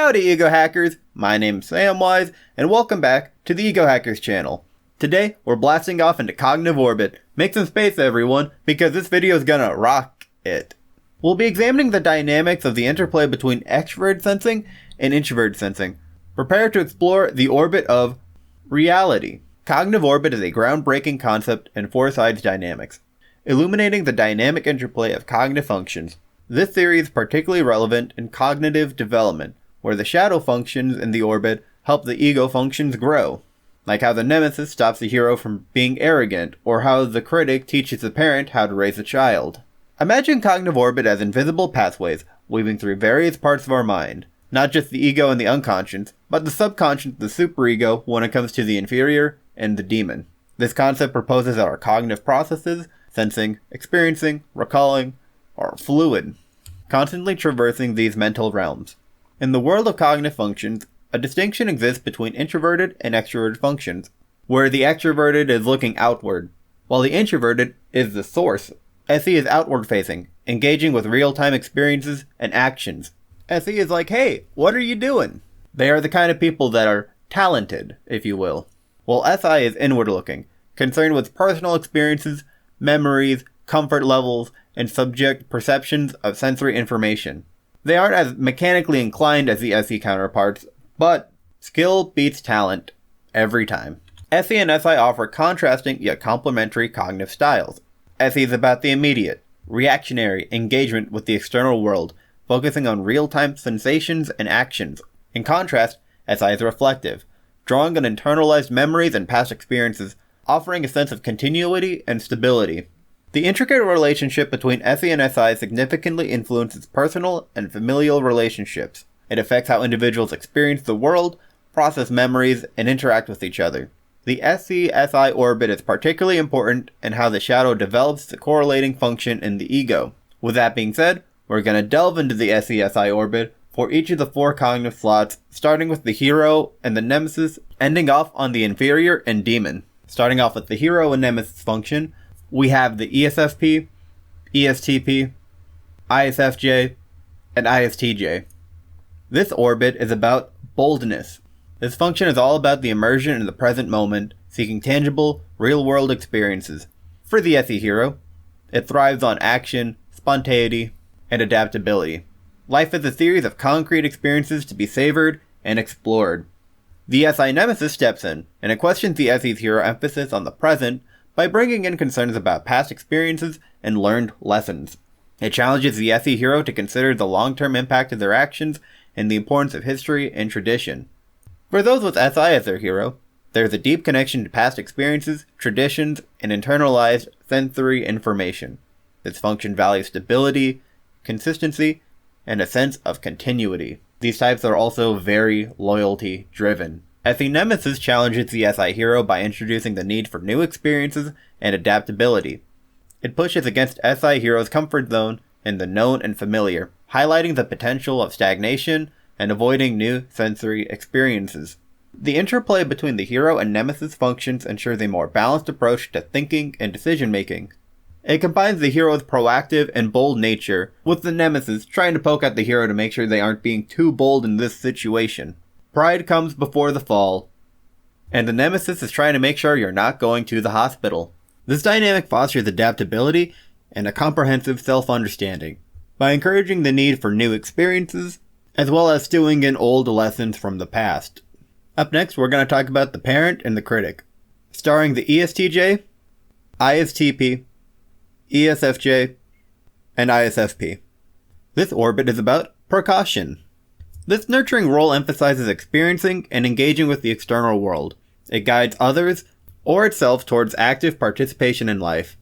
Howdy EgoHackers, my name's Samwise, and welcome back to the EgoHackers channel. Today, we're blasting off into cognitive orbit. Make some space everyone, because this video is gonna rock it. We'll be examining the dynamics of the interplay between extroverted sensing and introverted sensing. Prepare to explore the orbit of reality. Cognitive orbit is a groundbreaking concept in four-sides dynamics, illuminating the dynamic interplay of cognitive functions. This theory is particularly relevant in cognitive development, where the shadow functions in the orbit help the ego functions grow, like how the nemesis stops the hero from being arrogant, or how the critic teaches the parent how to raise a child. Imagine cognitive orbit as invisible pathways weaving through various parts of our mind, not just the ego and the unconscious, but the subconscious, the superego when it comes to the inferior and the demon. This concept proposes that our cognitive processes, sensing, experiencing, recalling, are fluid, constantly traversing these mental realms. In the world of cognitive functions, a distinction exists between introverted and extroverted functions, where the extroverted is looking outward, while the introverted is the source. SE is outward-facing, engaging with real-time experiences and actions. SE is like, hey, what are you doing? They are the kind of people that are talented, if you will. While SI is inward-looking, concerned with personal experiences, memories, comfort levels, and subject perceptions of sensory information. They aren't as mechanically inclined as the SE counterparts, but skill beats talent every time. SE and SI offer contrasting yet complementary cognitive styles. SE is about the immediate, reactionary engagement with the external world, focusing on real-time sensations and actions. In contrast, SI is reflective, drawing on internalized memories and past experiences, offering a sense of continuity and stability. The intricate relationship between SE and SI significantly influences personal and familial relationships. It affects how individuals experience the world, process memories, and interact with each other. The SE-SI orbit is particularly important in how the shadow develops the correlating function in the ego. With that being said, we're going to delve into the SE-SI orbit for each of the four cognitive slots, starting with the hero and the nemesis, ending off on the inferior and demon. Starting off with the hero and nemesis function, we have the ESFP, ESTP, ISFJ, and ISTJ. This orbit is about boldness. This function is all about the immersion in the present moment, seeking tangible, real-world experiences. For the SE hero, it thrives on action, spontaneity, and adaptability. Life is a series of concrete experiences to be savored and explored. The SI nemesis steps in, and it questions the SE's hero emphasis on the present by bringing in concerns about past experiences and learned lessons. It challenges the SE hero to consider the long-term impact of their actions and the importance of history and tradition. For those with SI as their hero, there is a deep connection to past experiences, traditions, and internalized sensory information. This function values stability, consistency, and a sense of continuity. These types are also very loyalty-driven. SE Nemesis challenges the SI hero by introducing the need for new experiences and adaptability. It pushes against SI hero's comfort zone in the known and familiar, highlighting the potential of stagnation and avoiding new sensory experiences. The interplay between the hero and nemesis functions ensures a more balanced approach to thinking and decision-making. It combines the hero's proactive and bold nature with the nemesis trying to poke at the hero to make sure they aren't being too bold in this situation. Pride comes before the fall, and the nemesis is trying to make sure you're not going to the hospital. This dynamic fosters adaptability and a comprehensive self-understanding by encouraging the need for new experiences, as well as stewing in old lessons from the past. Up next, we're going to talk about the parent and the critic, starring the ESTJ, ISTP, ESFJ, and ISFP. This orbit is about precaution. This nurturing role emphasizes experiencing and engaging with the external world. It guides others or itself towards active participation in life,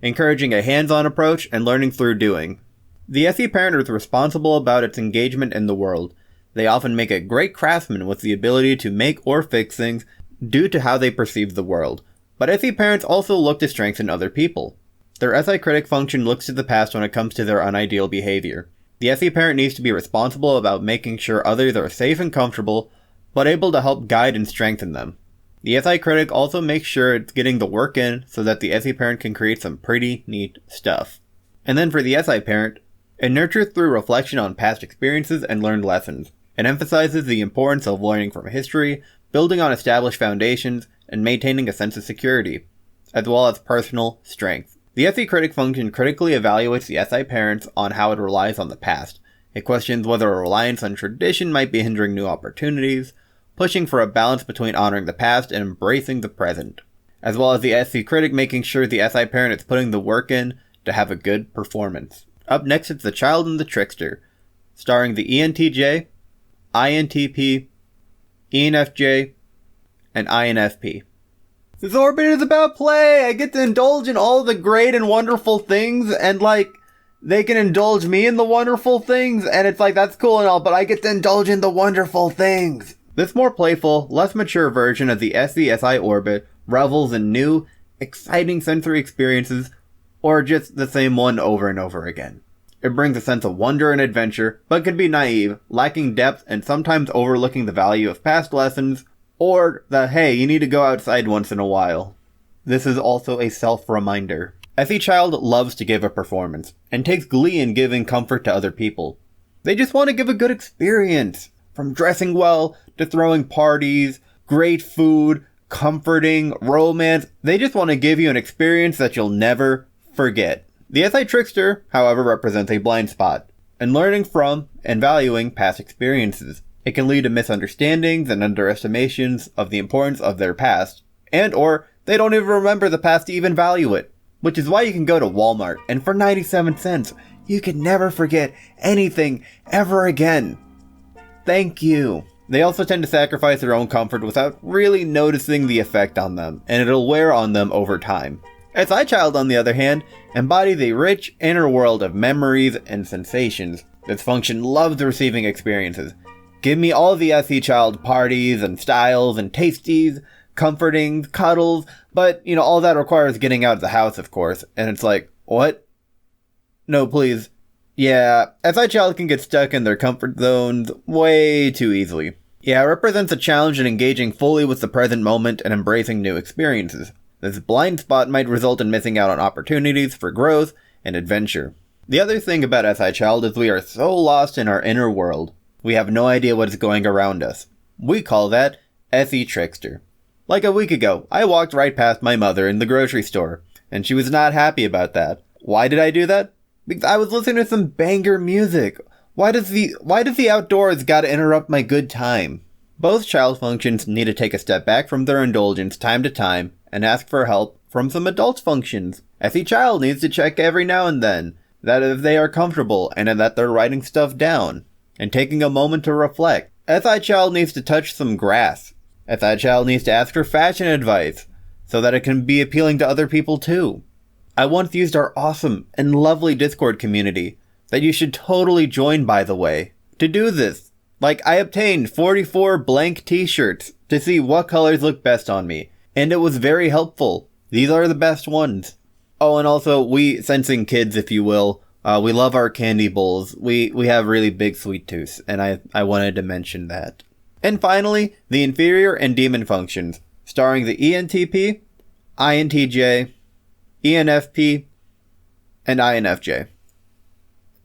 encouraging a hands-on approach and learning through doing. The SE parent is responsible about its engagement in the world. They often make a great craftsman with the ability to make or fix things due to how they perceive the world. But SE parents also look to strengthen other people. Their SI critic function looks to the past when it comes to their unideal behavior. The SE parent needs to be responsible about making sure others are safe and comfortable, but able to help guide and strengthen them. The SI critic also makes sure it's getting the work in so that the SE parent can create some pretty neat stuff. And then for the SI parent, it nurtures through reflection on past experiences and learned lessons. It emphasizes the importance of learning from history, building on established foundations, and maintaining a sense of security, as well as personal strength. The SE critic function critically evaluates the SI parents on how it relies on the past. It questions whether a reliance on tradition might be hindering new opportunities, pushing for a balance between honoring the past and embracing the present, as well as the SE critic making sure the SI parent is putting the work in to have a good performance. Up next is The Child and the Trickster, starring the ENTJ, INTP, ENFJ, and INFP. This orbit is about play! I get to indulge in all the great and wonderful things, and they can indulge me in the wonderful things, and it's that's cool and all, but I get to indulge in the wonderful things! This more playful, less mature version of the SE-SI orbit revels in new, exciting sensory experiences, or just the same one over and over again. It brings a sense of wonder and adventure, but can be naive, lacking depth, and sometimes overlooking the value of past lessons, or the hey, you need to go outside once in a while. This is also a self-reminder. SE Child loves to give a performance, and takes glee in giving comfort to other people. They just want to give a good experience, from dressing well, to throwing parties, great food, comforting, romance. They just want to give you an experience that you'll never forget. The SI Trickster, however, represents a blind spot, and learning from and valuing past experiences. It can lead to misunderstandings and underestimations of the importance of their past, and or they don't even remember the past to even value it. Which is why you can go to Walmart, and for 97 cents, you can never forget anything ever again. Thank you. They also tend to sacrifice their own comfort without really noticing the effect on them, and it'll wear on them over time. SI Child, on the other hand, embodies a rich inner world of memories and sensations. This function loves receiving experiences. Give me all the SE Child parties and styles and tasties, comforting, cuddles, but, all that requires getting out of the house, of course, and it's what? No, please. Yeah, SI Child can get stuck in their comfort zones way too easily. Yeah, it represents a challenge in engaging fully with the present moment and embracing new experiences. This blind spot might result in missing out on opportunities for growth and adventure. The other thing about SI Child is we are so lost in our inner world, we have no idea what is going around us. We call that SE Trickster. Like a week ago, I walked right past my mother in the grocery store, and she was not happy about that. Why did I do that? Because I was listening to some banger music. Why does the outdoors gotta interrupt my good time? Both child functions need to take a step back from their indulgence time to time and ask for help from some adult functions. SE Child needs to check every now and then that if they are comfortable and that they're writing stuff down and taking a moment to reflect. SI Child needs to touch some grass. SI Child needs to ask for fashion advice so that it can be appealing to other people too. I once used our awesome and lovely Discord community that you should totally join, by the way, to do this. I obtained 44 blank t-shirts to see what colors look best on me, and it was very helpful. These are the best ones. Oh, and also, we, sensing kids, if you will, we love our candy bowls. We have really big sweet tooths, and I wanted to mention that. And finally, the Inferior and Demon functions, starring the ENTP, INTJ, ENFP, and INFJ.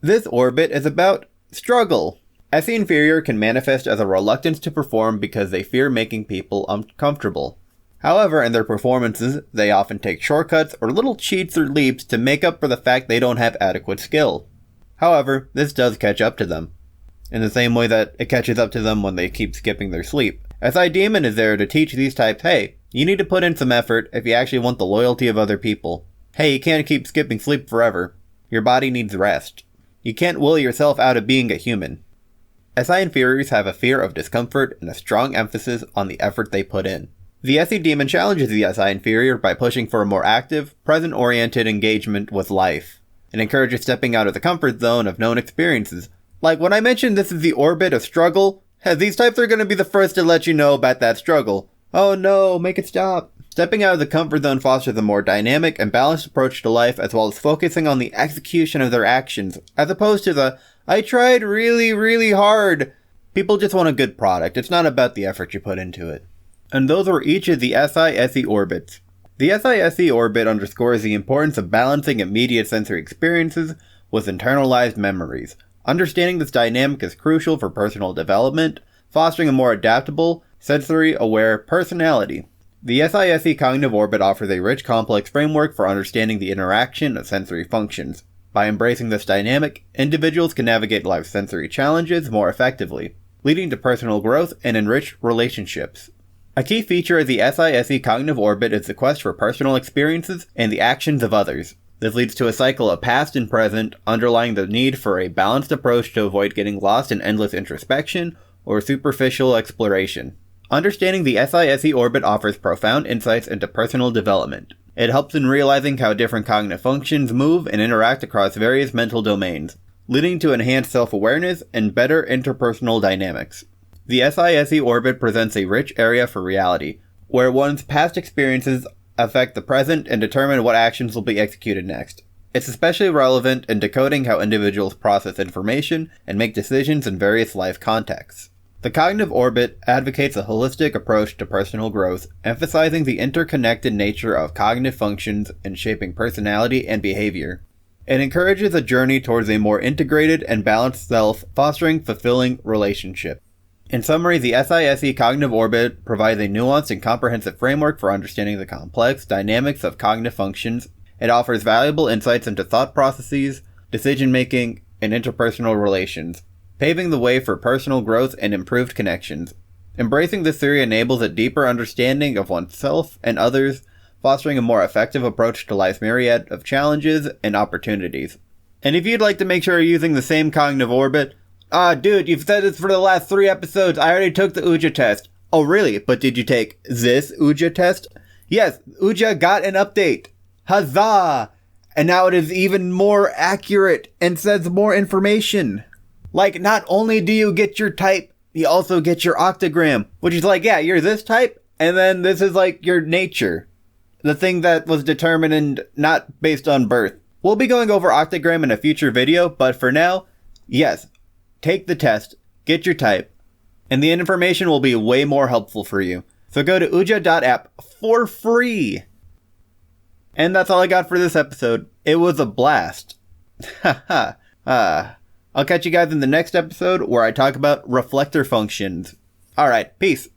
This orbit is about struggle. SE Inferior can manifest as a reluctance to perform because they fear making people uncomfortable. However, in their performances, they often take shortcuts or little cheats or leaps to make up for the fact they don't have adequate skill. However, this does catch up to them, in the same way that it catches up to them when they keep skipping their sleep. SI Demon is there to teach these types, hey, you need to put in some effort if you actually want the loyalty of other people. Hey, you can't keep skipping sleep forever. Your body needs rest. You can't will yourself out of being a human. SI Inferiors have a fear of discomfort and a strong emphasis on the effort they put in. The SE Demon challenges the SI Inferior by pushing for a more active, present-oriented engagement with life, and encourages stepping out of the comfort zone of known experiences. Like when I mentioned this is the orbit of struggle, these types are going to be the first to let you know about that struggle. Oh no, make it stop. Stepping out of the comfort zone fosters a more dynamic and balanced approach to life, as well as focusing on the execution of their actions, as opposed to the, I tried really, really hard. People just want a good product. It's not about the effort you put into it. And those were each of the SI-SE orbits. The SI-SE orbit underscores the importance of balancing immediate sensory experiences with internalized memories, Understanding this dynamic is crucial for personal development, fostering a more adaptable, sensory-aware personality. The SISE cognitive orbit offers a rich, complex framework for understanding the interaction of sensory functions. By embracing this dynamic, individuals can navigate life's sensory challenges more effectively, leading to personal growth and enriched relationships. A key feature of the SISE cognitive orbit is the quest for personal experiences and the actions of others. This leads to a cycle of past and present, underlying the need for a balanced approach to avoid getting lost in endless introspection or superficial exploration. Understanding the SISE orbit offers profound insights into personal development. It helps in realizing how different cognitive functions move and interact across various mental domains, leading to enhanced self-awareness and better interpersonal dynamics. The SISE orbit presents a rich area for reality, where one's past experiences affect the present and determine what actions will be executed next. It's especially relevant in decoding how individuals process information and make decisions in various life contexts. The cognitive orbit advocates a holistic approach to personal growth, emphasizing the interconnected nature of cognitive functions in shaping personality and behavior. It encourages a journey towards a more integrated and balanced self, fostering fulfilling relationships. In summary, the SISE cognitive orbit provides a nuanced and comprehensive framework for understanding the complex dynamics of cognitive functions. It offers valuable insights into thought processes, decision-making, and interpersonal relations, paving the way for personal growth and improved connections. Embracing this theory enables a deeper understanding of oneself and others, fostering a more effective approach to life's myriad of challenges and opportunities. And if you'd like to make sure you're using the same cognitive orbit, dude, you've said this for the last 3 episodes. I already took the UJA test. Oh, really? But did you take this UJA test? Yes, UJA got an update. Huzzah! And now it is even more accurate and says more information. Like, not only do you get your type, you also get your octagram, which is like, yeah, you're this type, and then this is like your nature. The thing that was determined not based on birth. We'll be going over octagram in a future video, but for now, yes, take the test, get your type, and the information will be way more helpful for you. So go to uja.app for free. And that's all I got for this episode. It was a blast. I'll catch you guys in the next episode where I talk about reflector functions. Alright, peace.